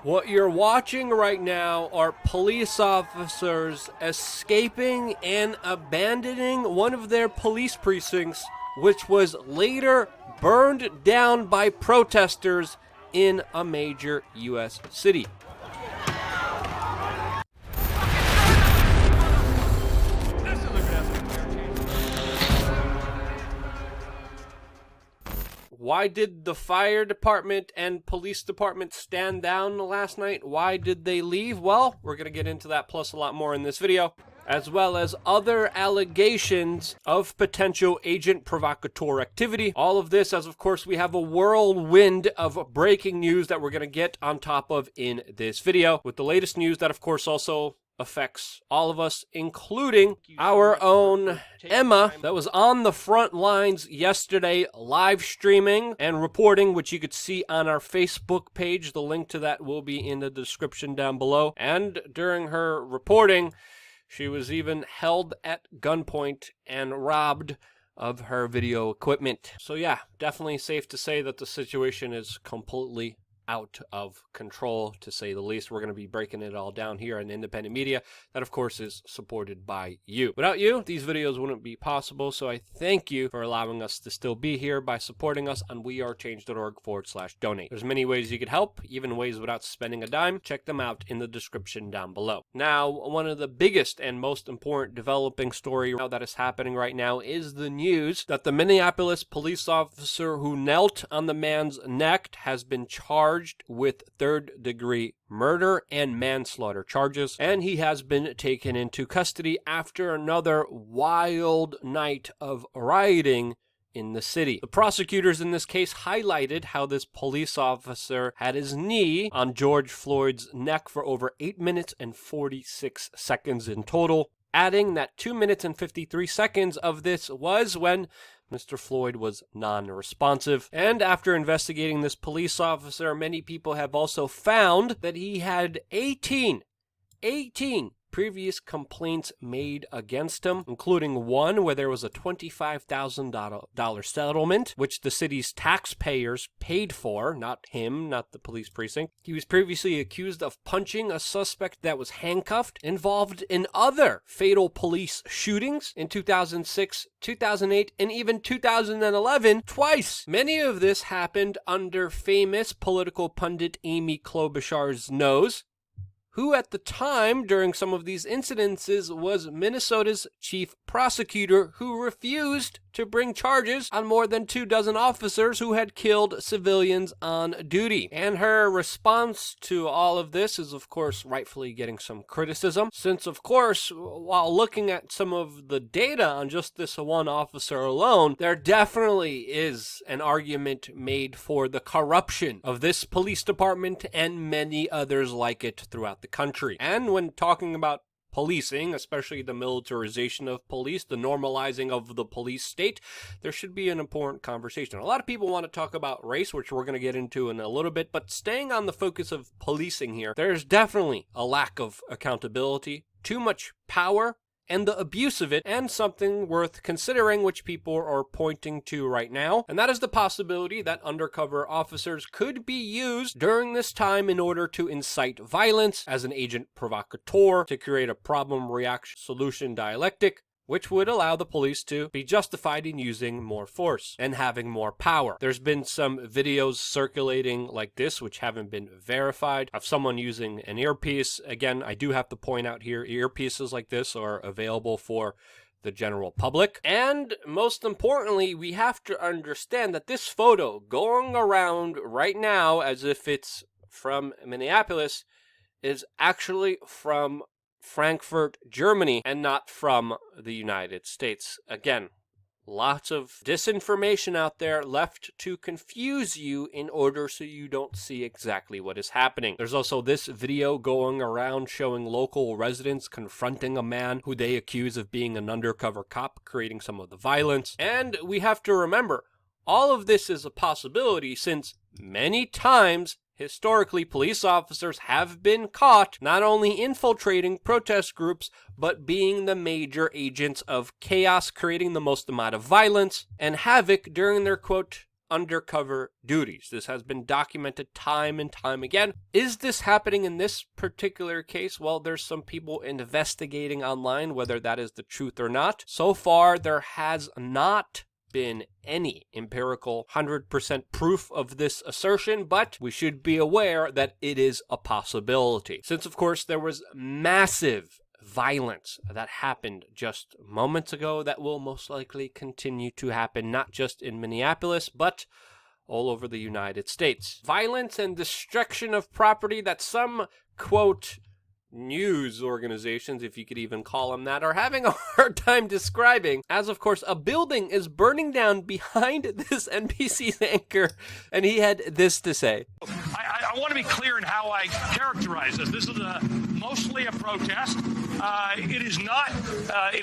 What you're watching right now are police officers escaping and abandoning one of their police precincts, which was later burned down by protesters in a major U.S. city. Why did the fire department and police department stand down last night? Why did they leave? Well, we're going to get into that plus a lot more in this video, as well as other allegations of potential agent provocateur activity. All of this as, of course, we have a whirlwind of breaking news that we're going to get on top of in this video, with the latest news that, of course, also affects all of us, including our own Emma, that was on the front lines yesterday live streaming and reporting, which you could see on our Facebook page. The link to that will be in the description down below. And during her reporting, she was even held at gunpoint and robbed of her video equipment. So yeah, definitely safe to say that the situation is completely out of control, to say the least. We're going to be breaking it all down here on independent media that, of course, is supported by you. Without you, these videos wouldn't be possible, so I thank you for allowing us to still be here by supporting us on wearechange.org/donate. There's many ways you could help, even ways without spending a dime. Check them out in the description down below. Now, one of the biggest and most important developing story that is happening right now is the news that the Minneapolis police officer who knelt on the man's neck has been charged with third-degree murder and manslaughter charges, and he has been taken into custody after another wild night of rioting in the city. The prosecutors in this case highlighted how this police officer had his knee on George Floyd's neck for over 8 minutes and 46 seconds in total, adding that 2 minutes and 53 seconds of this was when Mr. Floyd was non-responsive. And after investigating this police officer, many people have also found that he had 18 previous complaints made against him, including one where there was a $25,000 settlement, which the city's taxpayers paid for, not him, not the police precinct. He was previously accused of punching a suspect that was handcuffed, involved in other fatal police shootings in 2006, 2008, and even 2011, twice. Many of this happened under famous political pundit Amy Klobuchar's nose, who at the time, during some of these incidences, was Minnesota's chief prosecutor, who refused to bring charges on more than 24 officers who had killed civilians on duty. And her response to all of this is, of course, rightfully getting some criticism, since, of course, while looking at some of the data on just this one officer alone, there definitely is an argument made for the corruption of this police department and many others like it throughout the country. And when talking about policing, especially the militarization of police, the normalizing of the police state, there should be an important conversation. A lot of people want to talk about race, which we're going to get into in a little bit, but staying on the focus of policing here, there's definitely a lack of accountability, too much power, and the abuse of it, and something worth considering, which people are pointing to right now, and that is the possibility that undercover officers could be used during this time in order to incite violence as an agent provocateur, to create a problem-reaction-solution dialectic, which would allow the police to be justified in using more force and having more power. There's been some videos circulating like this, which haven't been verified, of someone using an earpiece. Again, I do have to point out here, earpieces like this are available for the general public. And most importantly, we have to understand that this photo going around right now as if it's from Minneapolis is actually from Frankfurt, Germany, and not from the United States. Again, lots of disinformation out there left to confuse you in order so you don't see exactly what is happening. There's also this video going around showing local residents confronting a man who they accuse of being an undercover cop, creating some of the violence. And we have to remember, all of this is a possibility since many times historically, police officers have been caught not only infiltrating protest groups, but being the major agents of chaos, creating the most amount of violence and havoc during their, quote, undercover duties. This has been documented time and time again. Is this happening in this particular case? Well, there's some people investigating online whether that is the truth or not. So far, there has not been any empirical 100% proof of this assertion, but we should be aware that it is a possibility. Since, of course, there was massive violence that happened just moments ago that will most likely continue to happen, not just in Minneapolis, but all over the United States. Violence and destruction of property that some, quote, news organizations, if you could even call them that, are having a hard time describing, as of course a building is burning down behind this NBC's anchor, and he had this to say. I want to be clear in how I characterize this. This is mostly a protest. It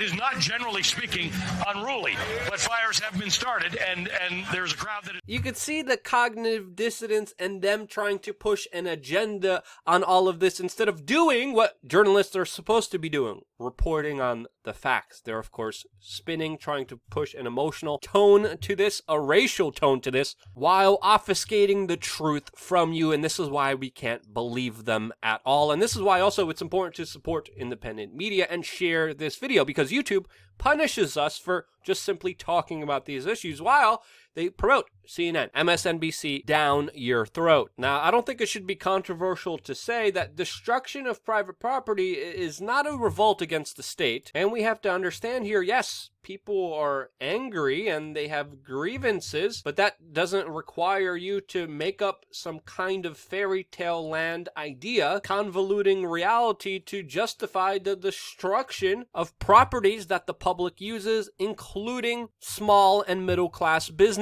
is not generally speaking unruly, but fires have been started, and there's a crowd that. You could see the cognitive dissonance and them trying to push an agenda on all of this instead of doing what journalists are supposed to be doing, reporting on the facts. They're, of course, spinning, trying to push an emotional tone to this, a racial tone to this, while obfuscating the truth from you, and this is why we can't believe them at all. And this is why also it's important to support independent media and share this video, because YouTube punishes us for just simply talking about these issues while they promote CNN, MSNBC down your throat. Now, I don't think it should be controversial to say that destruction of private property is not a revolt against the state. And we have to understand here, yes, people are angry and they have grievances, but that doesn't require you to make up some kind of fairy tale land idea, convoluting reality to justify the destruction of properties that the public uses, including small and middle class businesses.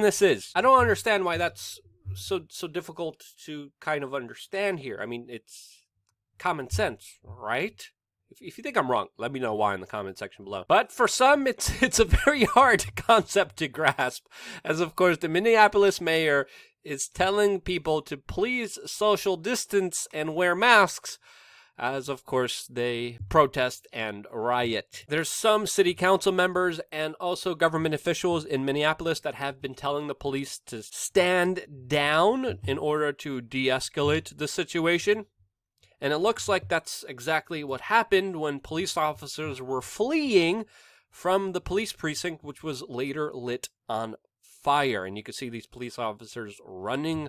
I don't understand why that's so difficult to kind of understand here. I mean, it's common sense, right? If you think I'm wrong, let me know why in the comment section below. But for some, it's a very hard concept to grasp, as of course the Minneapolis mayor is telling people to please social distance and wear masks, as of course they protest and riot. There's some city council members and also government officials in Minneapolis that have been telling the police to stand down in order to de-escalate the situation. And it looks like that's exactly what happened when police officers were fleeing from the police precinct, which was later lit on fire. And you can see these police officers running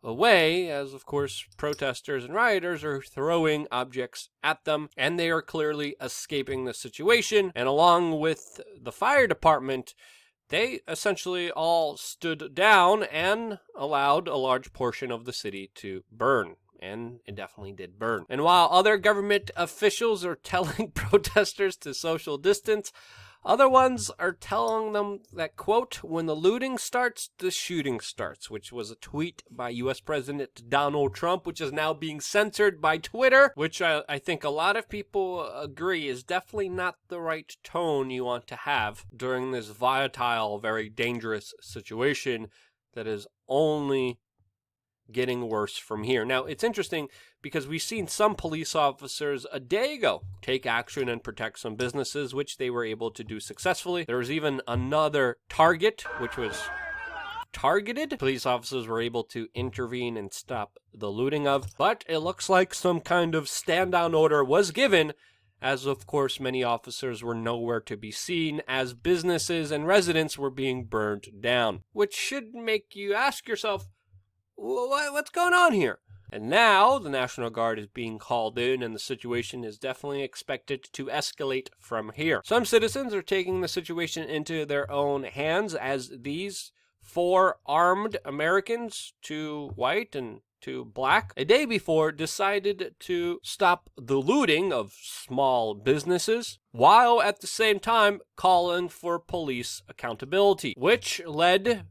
away as, of course, protesters and rioters are throwing objects at them, and they are clearly escaping the situation. And along with the fire department, they essentially all stood down and allowed a large portion of the city to burn. And it definitely did burn. And while other government officials are telling protesters to social distance, other ones are telling them that, quote, when the looting starts, the shooting starts, which was a tweet by U.S. President Donald Trump, which is now being censored by Twitter, which I think a lot of people agree is definitely not the right tone you want to have during this volatile, very dangerous situation that is only getting worse from here. Now, it's interesting because we've seen some police officers a day ago take action and protect some businesses, which they were able to do successfully. There was even another target, which was targeted. Police officers were able to intervene and stop the looting of, but it looks like some kind of stand-down order was given, as of course many officers were nowhere to be seen as businesses and residents were being burned down, which should make you ask yourself, what's going on here? And now the National Guard is being called in, and the situation is definitely expected to escalate from here. Some citizens are taking the situation into their own hands, as these 4 armed Americans, 2 white and 2 black, a day before decided to stop the looting of small businesses, while at the same time calling for police accountability, which led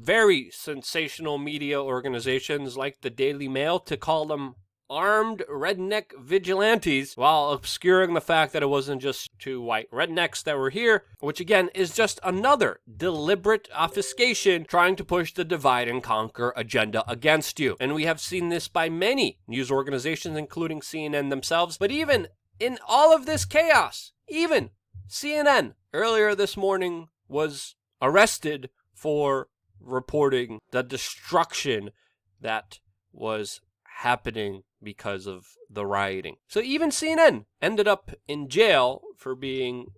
very sensational media organizations like the Daily Mail to call them armed redneck vigilantes, while obscuring the fact that it wasn't just 2 white rednecks that were here, which again is just another deliberate obfuscation trying to push the divide and conquer agenda against you. And we have seen this by many news organizations, including CNN themselves. But even in all of this chaos, even CNN earlier this morning was arrested for reporting the destruction that was happening because of the rioting. So even CNN ended up in jail for being,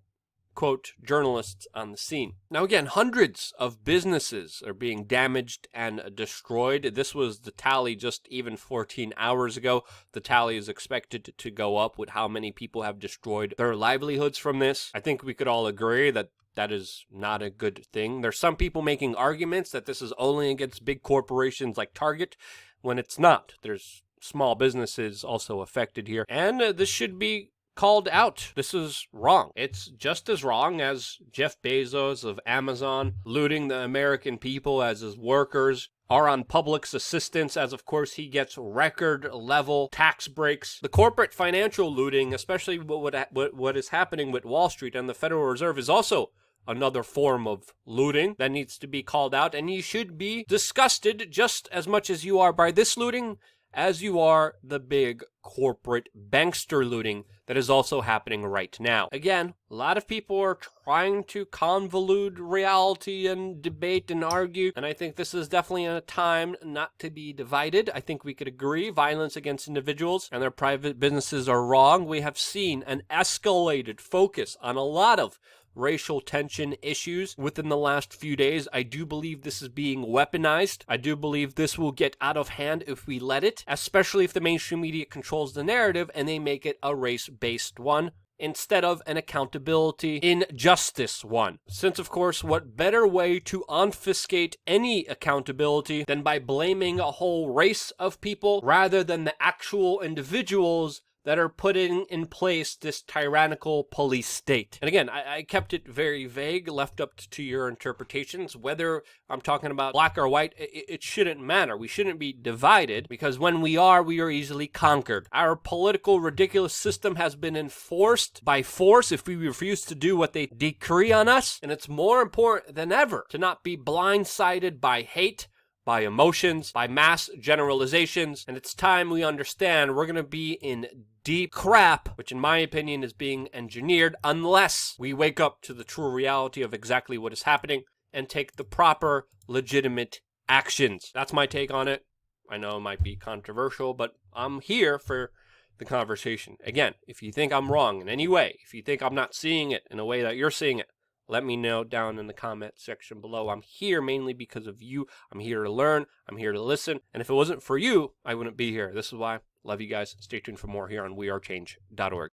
quote, journalists on the scene. Now again, hundreds of businesses are being damaged and destroyed. This was the tally just even 14 hours ago. The tally is expected to go up with how many people have destroyed their livelihoods from this. I think we could all agree that that is not a good thing. There's some people making arguments that this is only against big corporations like Target, when it's not. There's small businesses also affected here. And this should be called out. This is wrong. It's just as wrong as Jeff Bezos of Amazon looting the American people as his workers are on public assistance, as of course he gets record level tax breaks. The corporate financial looting, especially what is happening with Wall Street and the Federal Reserve, is also another form of looting that needs to be called out, and you should be disgusted just as much as you are by this looting as you are the big corporate bankster looting that is also happening right now. Again, a lot of people are trying to convolute reality and debate and argue, and I think this is definitely a time not to be divided. I think we could agree violence against individuals and their private businesses are wrong. We have seen an escalated focus on a lot of racial tension issues within the last few days. I do believe this is being weaponized. I do believe this will get out of hand if we let it, especially if the mainstream media controls the narrative and they make it a race-based one instead of an accountability injustice one. Since, of course, what better way to obfuscate any accountability than by blaming a whole race of people rather than the actual individuals that are putting in place this tyrannical police state. And again, I kept it very vague, left up to your interpretations. Whether I'm talking about black or white, it shouldn't matter. We shouldn't be divided, because when we are easily conquered. Our political ridiculous system has been enforced by force if we refuse to do what they decree on us, and it's more important than ever to not be blindsided by hate, by emotions, by mass generalizations, and it's time we understand we're going to be in deep crap, which in my opinion is being engineered, unless we wake up to the true reality of exactly what is happening and take the proper, legitimate actions. That's my take on it. I know it might be controversial, but I'm here for the conversation. Again, if you think I'm wrong in any way, if you think I'm not seeing it in a way that you're seeing it, let me know down in the comment section below. I'm here mainly because of you. I'm here to learn. I'm here to listen. And if it wasn't for you, I wouldn't be here. This is why. Love you guys. Stay tuned for more here on wearechange.org.